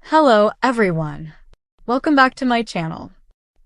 Hello everyone. Welcome back to my channel.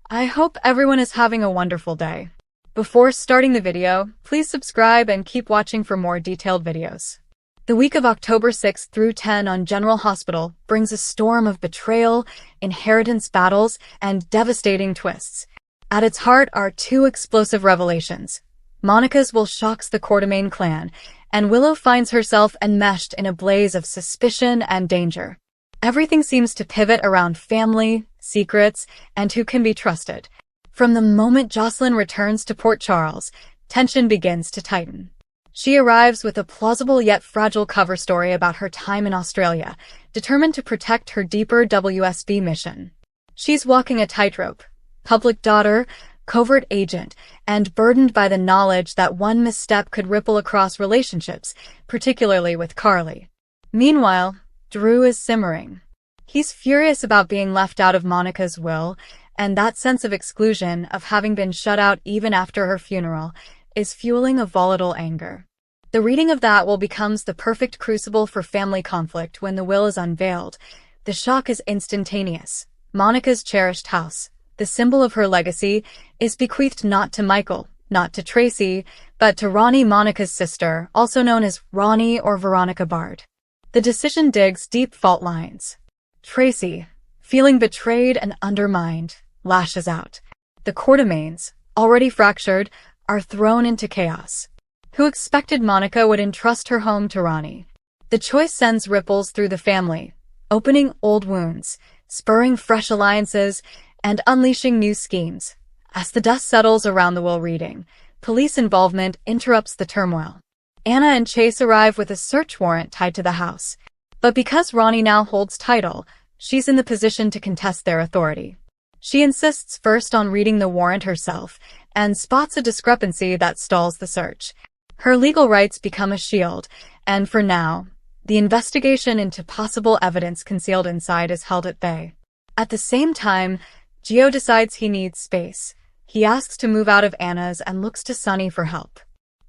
I hope everyone is having a wonderful day. Before starting the video, please subscribe and keep watching for more detailed videos. The week of October 6th through 10 on General Hospital brings a storm of betrayal, inheritance battles, and devastating twists. At its heart are two explosive revelations. Monica's will shocks the Quartermain clan, and Willow finds herself enmeshed in a blaze of suspicion and danger. Everything seems to pivot around family, secrets, and who can be trusted. From the moment Jocelyn returns to Port Charles, tension begins to tighten. She arrives with a plausible yet fragile cover story about her time in Australia, determined to protect her deeper WSB mission. She's walking a tightrope, public daughter, covert agent, and burdened by the knowledge that one misstep could ripple across relationships, particularly with Carly. Meanwhile, Drew is simmering. He's furious about being left out of Monica's will, and that sense of exclusion, of having been shut out even after her funeral, is fueling a volatile anger. The reading of that will becomes the perfect crucible for family conflict when the will is unveiled. The shock is instantaneous. Monica's cherished house, the symbol of her legacy, is bequeathed not to Michael, not to Tracy, but to Ronnie, Monica's sister, also known as Ronnie or Veronica Bard. The decision digs deep fault lines. Tracy, feeling betrayed and undermined, lashes out. The Quartermains, already fractured, are thrown into chaos. Who expected Monica would entrust her home to Ronnie? The choice sends ripples through the family, opening old wounds, spurring fresh alliances, and unleashing new schemes. As the dust settles around the will reading, police involvement interrupts the turmoil. Anna and Chase arrive with a search warrant tied to the house. But because Ronnie now holds title, she's in the position to contest their authority. She insists first on reading the warrant herself, and spots a discrepancy that stalls the search. Her legal rights become a shield, and for now, the investigation into possible evidence concealed inside is held at bay. At the same time, Gio decides he needs space. He asks to move out of Anna's and looks to Sunny for help.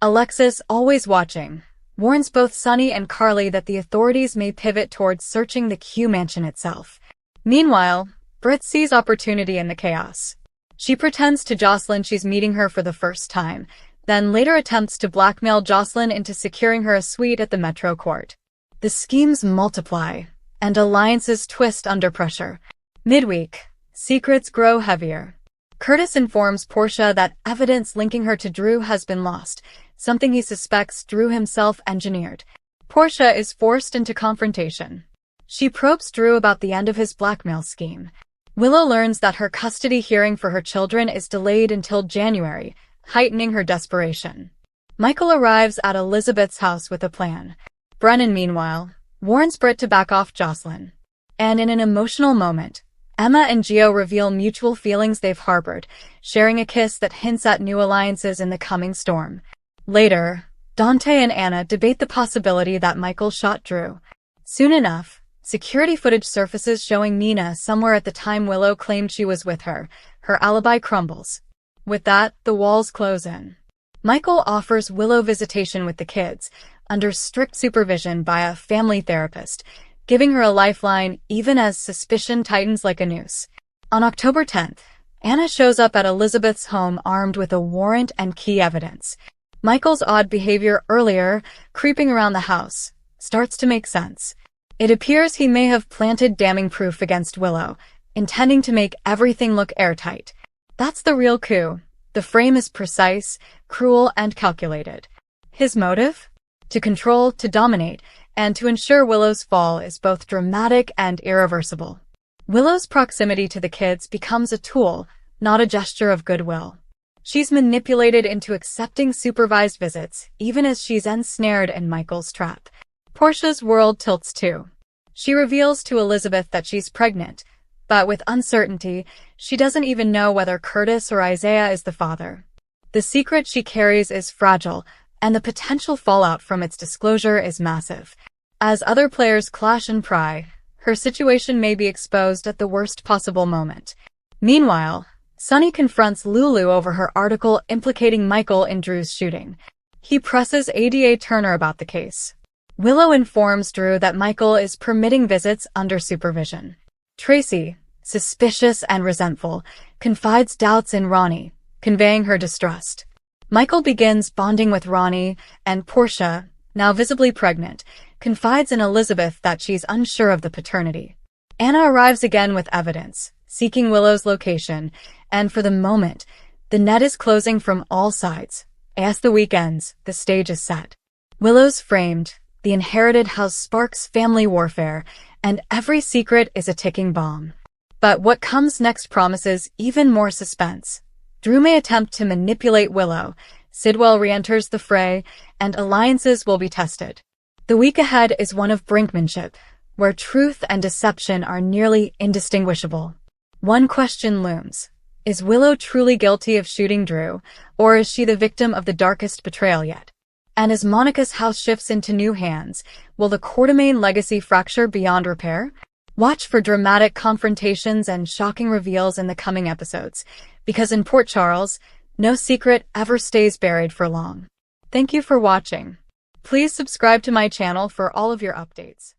Alexis, always watching, warns both Sunny and Carly that the authorities may pivot towards searching the Q mansion itself. Meanwhile, Britt sees opportunity in the chaos. She pretends to Jocelyn she's meeting her for the first time, then later attempts to blackmail Jocelyn into securing her a suite at the Metro Court. The schemes multiply, and alliances twist under pressure. Midweek, secrets grow heavier. Curtis informs Portia that evidence linking her to Drew has been lost, something he suspects Drew himself engineered. Portia is forced into confrontation. She probes Drew about the end of his blackmail scheme. Willow learns that her custody hearing for her children is delayed until January, heightening her desperation. Michael arrives at Elizabeth's house with a plan. Brennan, meanwhile, warns Britt to back off Jocelyn. And in an emotional moment, Emma and Gio reveal mutual feelings they've harbored, sharing a kiss that hints at new alliances in the coming storm. Later, Dante and Anna debate the possibility that Michael shot Drew. Soon enough, security footage surfaces showing Nina somewhere at the time Willow claimed she was with her. Her alibi crumbles. With that, the walls close in. Michael offers Willow visitation with the kids, under strict supervision by a family therapist, giving her a lifeline even as suspicion tightens like a noose. On October 10th, Anna shows up at Elizabeth's home armed with a warrant and key evidence. Michael's odd behavior earlier, creeping around the house, starts to make sense. It appears he may have planted damning proof against Willow, intending to make everything look airtight. That's the real coup. The frame is precise, cruel, and calculated. His motive? To control, to dominate, and to ensure Willow's fall is both dramatic and irreversible. Willow's proximity to the kids becomes a tool, not a gesture of goodwill. She's manipulated into accepting supervised visits, even as she's ensnared in Michael's trap. Portia's world tilts too. She reveals to Elizabeth that she's pregnant, but with uncertainty, she doesn't even know whether Curtis or Isaiah is the father. The secret she carries is fragile, and the potential fallout from its disclosure is massive. As other players clash and pry, her situation may be exposed at the worst possible moment. Meanwhile, Sunny confronts Lulu over her article implicating Michael in Drew's shooting. He presses Ada Turner about the case. Willow informs Drew that Michael is permitting visits under supervision. Tracy, suspicious and resentful, confides doubts in Ronnie, conveying her distrust. Michael begins bonding with Ronnie, and Portia, now visibly pregnant, confides in Elizabeth that she's unsure of the paternity. Anna arrives again with evidence, seeking Willow's location, and for the moment, the net is closing from all sides. As the week ends, the stage is set. Willow's framed, the inherited house sparks family warfare, and every secret is a ticking bomb. But what comes next promises even more suspense. Drew may attempt to manipulate Willow, Sidwell re-enters the fray, and alliances will be tested. The week ahead is one of brinkmanship, where truth and deception are nearly indistinguishable. One question looms. Is Willow truly guilty of shooting Drew, or is she the victim of the darkest betrayal yet? And as Monica's house shifts into new hands, will the Quartermaine legacy fracture beyond repair? Watch for dramatic confrontations and shocking reveals in the coming episodes, because in Port Charles, no secret ever stays buried for long. Thank you for watching. Please subscribe to my channel for all of your updates.